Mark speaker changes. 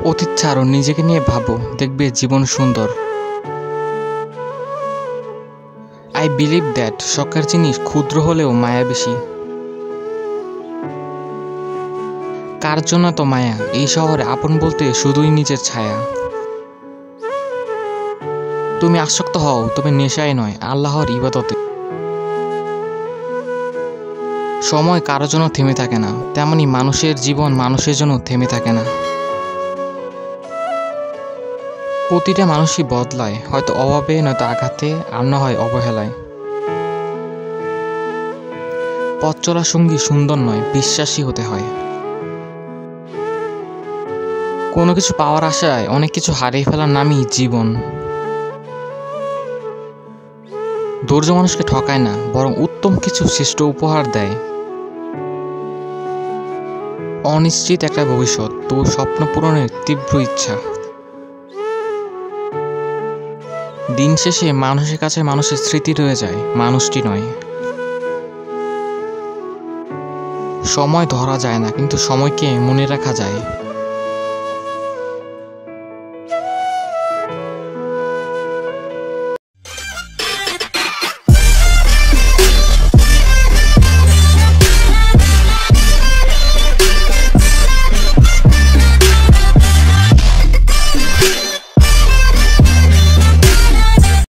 Speaker 1: অতীত ছাড়ো, নিজেকে নিয়ে ভাবো, দেখবে জীবন সুন্দর। আই বিলিভ দ্যাট শখের জিনিস ক্ষুদ্র হলেও মায়া বেশি। কার জন্য তো মায়া? এই শহরে আপন বলতে শুধুই নিজের ছায়া। তুমি আসক্ত হও, তবে নেশায় নয়, আল্লাহর ইবাদতে। সময় কারো জন্য থেমে থাকে না, তেমনি মানুষের জীবন মানুষের জন্য থেমে থাকে না। প্রতিটা মানুষই বদলায়, হয়তো অভাবে, নয়তো আঘাতে, আর না হয় অবহেলায়। পথ চলার সঙ্গী সুন্দর নয়, বিশ্বাসী হতে হয়। কোনো কিছু পাওয়ার আশায় অনেক কিছু হারিয়ে ফেলার নামই জীবন। ধৈর্য মানুষকে ঠকায় না, বরং উত্তম কিছু শ্রেষ্ঠ উপহার দেয়। অনিশ্চিত একটা ভবিষ্যৎ, তবু স্বপ্ন পূরণের তীব্র ইচ্ছা। দিন শেষে মানুষের কাছে মানুষের স্মৃতি রয়ে যায়, মানুষটি নয়। সময় ধরা যায় না, কিন্তু সময়কে মনে রাখা যায়।